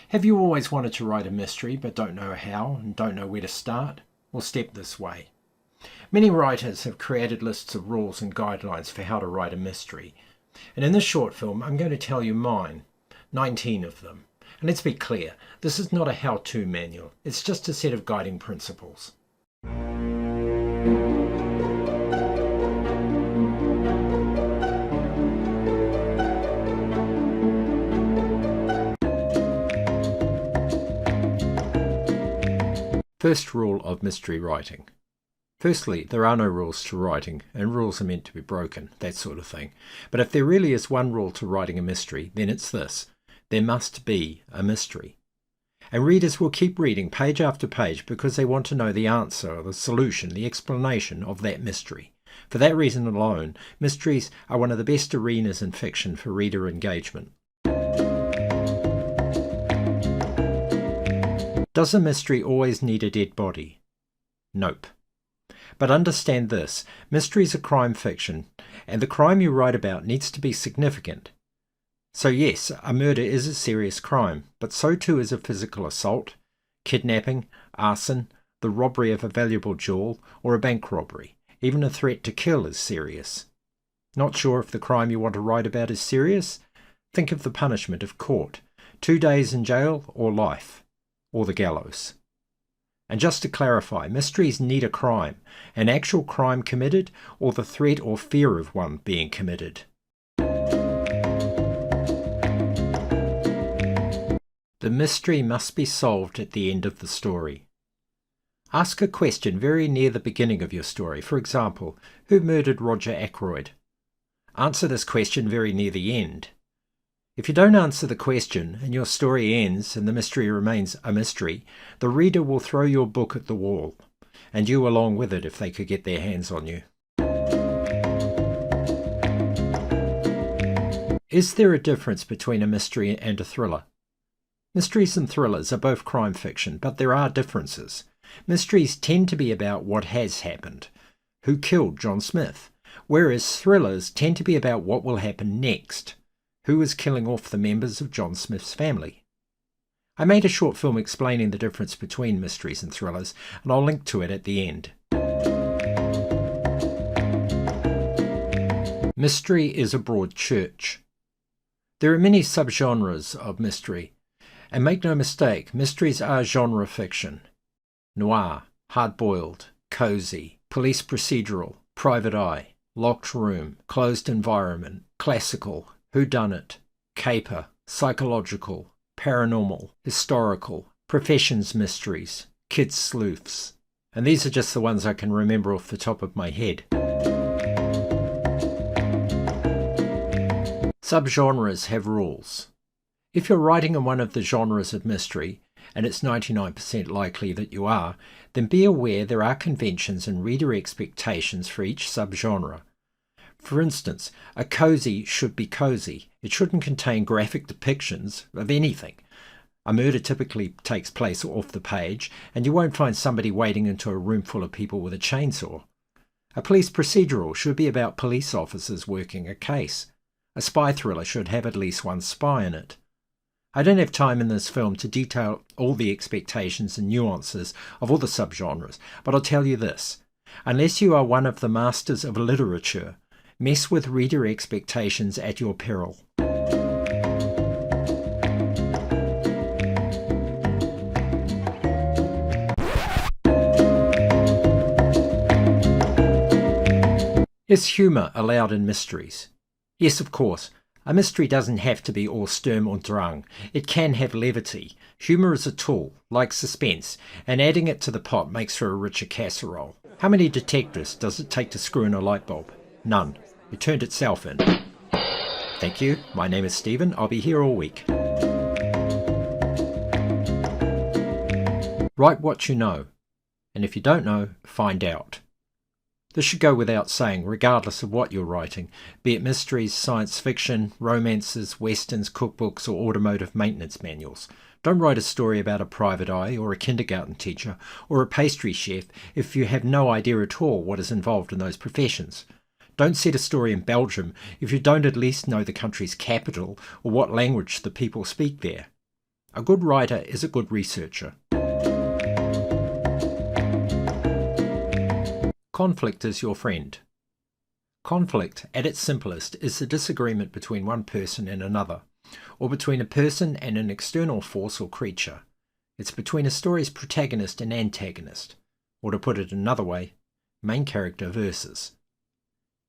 Have you always wanted to write a mystery but don't know how and don't know where to start? Well, step this way. Many writers have created lists of rules and guidelines for how to write a mystery. And in this short film, I'm going to tell you mine, 19 of them. And let's be clear, this is not a how-to manual. It's just a set of guiding principles. First rule of mystery writing. Firstly, there are no rules to writing, and rules are meant to be broken, that sort of thing. But if there really is one rule to writing a mystery, then it's this: there must be a mystery. And readers will keep reading page after page because they want to know the answer, or the solution, the explanation of that mystery. For that reason alone, mysteries are one of the best arenas in fiction for reader engagement. Does a mystery always need a dead body? Nope. But understand this, mysteries are crime fiction, and the crime you write about needs to be significant. So yes, a murder is a serious crime, but so too is a physical assault, kidnapping, arson, the robbery of a valuable jewel, or a bank robbery. Even a threat to kill is serious. Not sure if the crime you want to write about is serious? Think of the punishment if caught: 2 days in jail or life, or the gallows. And just to clarify, mysteries need a crime, an actual crime committed, or the threat or fear of one being committed. The mystery must be solved at the end of the story. Ask a question very near the beginning of your story. For example, who murdered Roger Ackroyd? Answer this question very near the end. If you don't answer the question and your story ends and the mystery remains a mystery, the reader will throw your book at the wall, and you along with it if they could get their hands on you. Is there a difference between a mystery and a thriller? Mysteries and thrillers are both crime fiction, but there are differences. Mysteries tend to be about what has happened. Who killed John Smith? Whereas thrillers tend to be about what will happen next. Who is killing off the members of John Smith's family? I made a short film explaining the difference between mysteries and thrillers, and I'll link to it at the end. Mystery is a broad church. There are many subgenres of mystery, and make no mistake, mysteries are genre fiction. Noir, hard-boiled, cozy, police procedural, private eye, locked room, closed environment, classical, whodunit, caper, psychological, paranormal, historical, professions mysteries, kids sleuths. And these are just the ones I can remember off the top of my head. Subgenres have rules. If you're writing in one of the genres of mystery, and it's 99% likely that you are, then be aware there are conventions and reader expectations for each subgenre. For instance, a cozy should be cozy. It shouldn't contain graphic depictions of anything. A murder typically takes place off the page, and you won't find somebody wading into a room full of people with a chainsaw. A police procedural should be about police officers working a case. A spy thriller should have at least one spy in it. I don't have time in this film to detail all the expectations and nuances of all the subgenres, but I'll tell you this: unless you are one of the masters of literature, mess with reader expectations at your peril. Is humour allowed in mysteries? Yes, of course. A mystery doesn't have to be all Sturm und Drang. It can have levity. Humour is a tool, like suspense, and adding it to the pot makes for a richer casserole. How many detectives does it take to screw in a light bulb? None. It turned itself in. Thank you. My name is Stephen. I'll be here all week. Write what you know, and if you don't know, find out. This should go without saying, regardless of what you're writing, be it mysteries, science fiction, romances, westerns, cookbooks, or automotive maintenance manuals. Don't write a story about a private eye, or a kindergarten teacher, or a pastry chef if you have no idea at all what is involved in those professions. Don't set a story in Belgium if you don't at least know the country's capital or what language the people speak there. A good writer is a good researcher. Conflict is your friend. Conflict, at its simplest, is the disagreement between one person and another, or between a person and an external force or creature. It's between a story's protagonist and antagonist, or to put it another way, main character versus.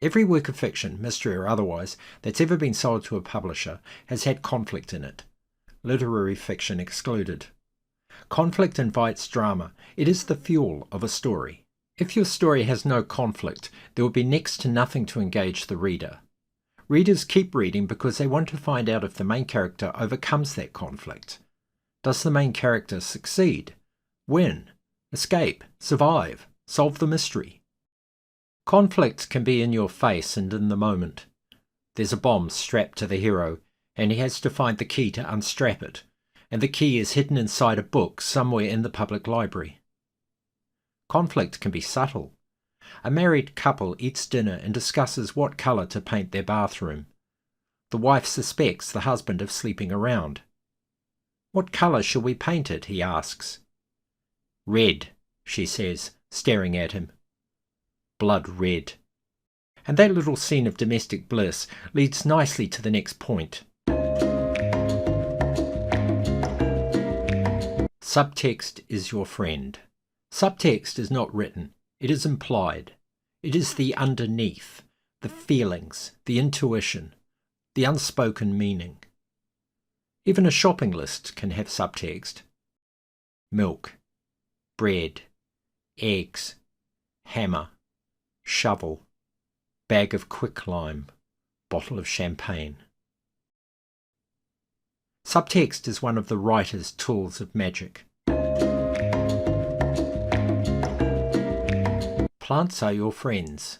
Every work of fiction, mystery or otherwise, that's ever been sold to a publisher has had conflict in it, literary fiction excluded. Conflict invites drama. It is the fuel of a story. If your story has no conflict, there will be next to nothing to engage the reader. Readers keep reading because they want to find out if the main character overcomes that conflict. Does the main character succeed, win, escape, survive, solve the mystery? Conflict can be in your face and in the moment. There's a bomb strapped to the hero, and he has to find the key to unstrap it, and the key is hidden inside a book somewhere in the public library. Conflict can be subtle. A married couple eats dinner and discusses what colour to paint their bathroom. The wife suspects the husband of sleeping around. "What colour shall we paint it?" he asks. "Red," she says, staring at him. Blood red. And that little scene of domestic bliss leads nicely to the next point. Subtext is your friend. Subtext is not written, it is implied. It is the underneath, the feelings, the intuition, the unspoken meaning. Even a shopping list can have subtext. Milk, bread, eggs, hammer, shovel, bag of quicklime, bottle of champagne. Subtext is one of the writer's tools of magic. Plants are your friends.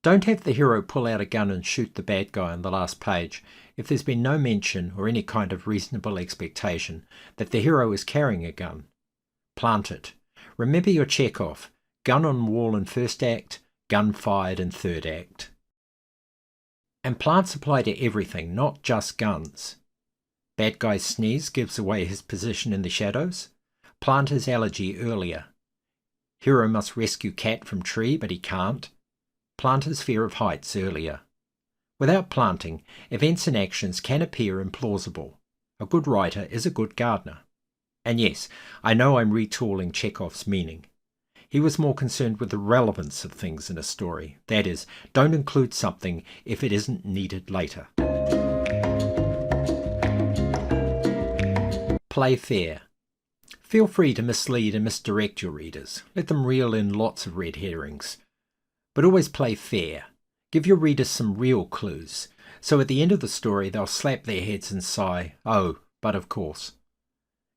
Don't have the hero pull out a gun and shoot the bad guy on the last page if there's been no mention or any kind of reasonable expectation that the hero is carrying a gun. Plant it. Remember your Chekhov. Gun on wall in first act, gun fired in third act. And plants apply to everything, not just guns. Bad guy's sneeze gives away his position in the shadows. Plant his allergy earlier. Hero must rescue cat from tree, but he can't. Plant his fear of heights earlier. Without planting, events and actions can appear implausible. A good writer is a good gardener. And yes, I know I'm retooling Chekhov's meaning. He was more concerned with the relevance of things in a story. That is, don't include something if it isn't needed later. Play fair. Feel free to mislead and misdirect your readers. Let them reel in lots of red herrings. But always play fair. Give your readers some real clues, so at the end of the story they'll slap their heads and sigh, "Oh, but of course."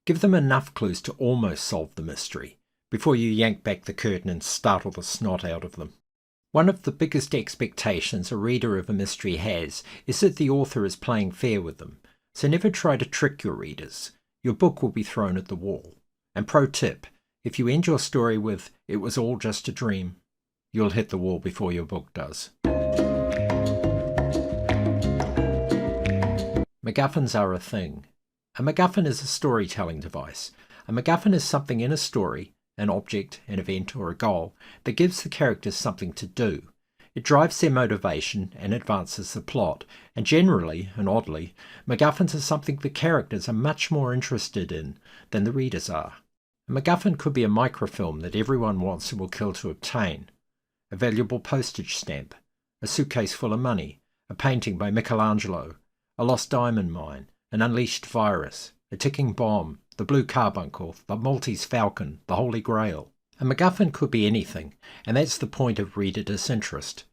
Give them enough clues to almost solve the mystery, before you yank back the curtain and startle the snot out of them. One of the biggest expectations a reader of a mystery has is that the author is playing fair with them, so never try to trick your readers. Your book will be thrown at the wall. And pro tip, if you end your story with, "It was all just a dream," you'll hit the wall before your book does. MacGuffins are a thing. A MacGuffin is a storytelling device. A MacGuffin is something in a story, an object, an event, or a goal, that gives the characters something to do. It drives their motivation and advances the plot, and generally, and oddly, MacGuffins are something the characters are much more interested in than the readers are. A MacGuffin could be a microfilm that everyone wants and will kill to obtain, a valuable postage stamp, a suitcase full of money, a painting by Michelangelo, a lost diamond mine, an unleashed virus, a ticking bomb, the blue carbuncle, the Maltese falcon, the Holy Grail. A MacGuffin could be anything, and that's the point of reader disinterest.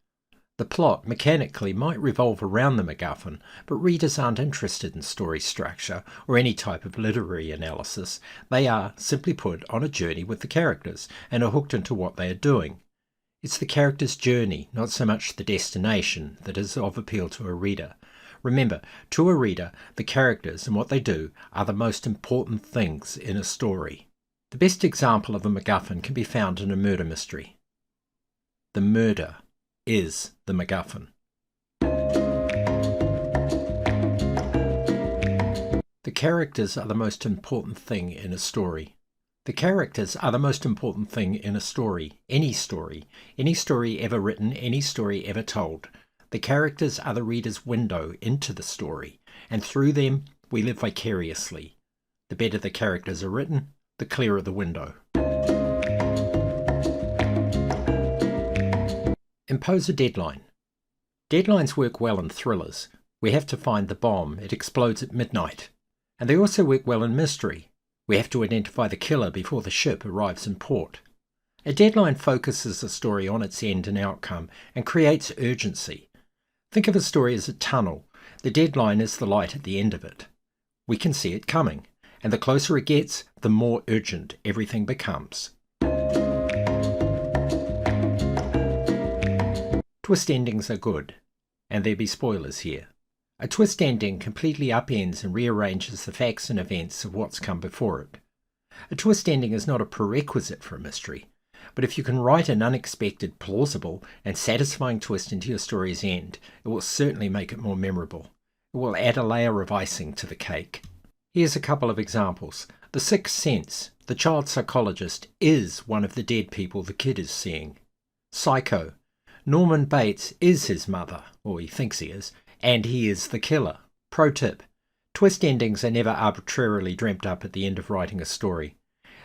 The plot mechanically might revolve around the MacGuffin, but readers aren't interested in story structure or any type of literary analysis. They are, simply put, on a journey with the characters and are hooked into what they are doing. It's the character's journey, not so much the destination, that is of appeal to a reader. Remember, to a reader, the characters and what they do are the most important things in a story. The best example of a MacGuffin can be found in a murder mystery. The murder is the MacGuffin. The characters are the most important thing in a story. The characters are the most important thing in a story, any story ever written, any story ever told. The characters are the reader's window into the story, and through them we live vicariously. The better the characters are written, the clearer the window. Impose a deadline. Deadlines work well in thrillers. We have to find the bomb, it explodes at midnight. And they also work well in mystery. We have to identify the killer before the ship arrives in port. A deadline focuses the story on its end and outcome and creates urgency. Think of a story as a tunnel. The deadline is the light at the end of it. We can see it coming, and the closer it gets, the more urgent everything becomes. Twist endings are good, and there be spoilers here. A twist ending completely upends and rearranges the facts and events of what's come before it. A twist ending is not a prerequisite for a mystery, but if you can write an unexpected, plausible, and satisfying twist into your story's end, it will certainly make it more memorable. It will add a layer of icing to the cake. Here's a couple of examples. The Sixth Sense. The child psychologist is one of the dead people the kid is seeing. Psycho. Norman Bates is his mother, or he thinks he is, and he is the killer. Pro tip: twist endings are never arbitrarily dreamt up at the end of writing a story.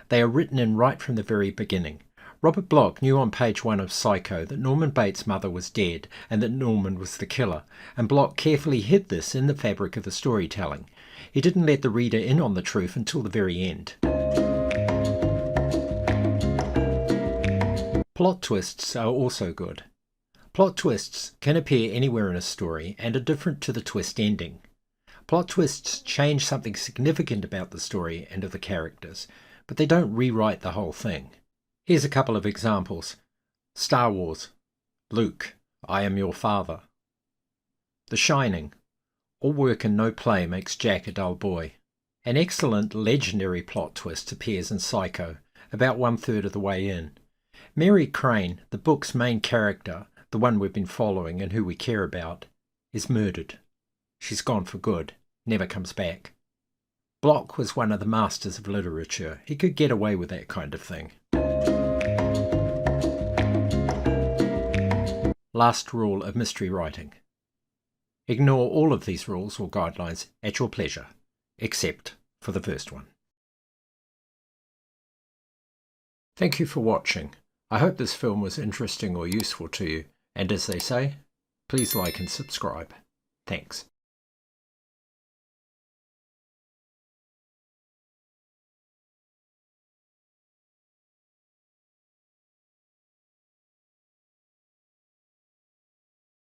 They are written in right from the very beginning. Robert Bloch knew on page 1 of Psycho that Norman Bates' mother was dead and that Norman was the killer, and Bloch carefully hid this in the fabric of the storytelling. He didn't let the reader in on the truth until the very end. Plot twists are also good. Plot twists can appear anywhere in a story and are different to the twist ending. Plot twists change something significant about the story and of the characters, but they don't rewrite the whole thing. Here's a couple of examples. Star Wars. Luke, I am your father. The Shining. All work and no play makes Jack a dull boy. An excellent, legendary plot twist appears in Psycho, about 1/3 of the way in. Mary Crane, the book's main character, the one we've been following and who we care about, is murdered. She's gone for good, never comes back. Bloch was one of the masters of literature. He could get away with that kind of thing. Last rule of mystery writing. Ignore all of these rules or guidelines at your pleasure, except for the first one. Thank you for watching. I hope this film was interesting or useful to you. And as they say, please like and subscribe. Thanks.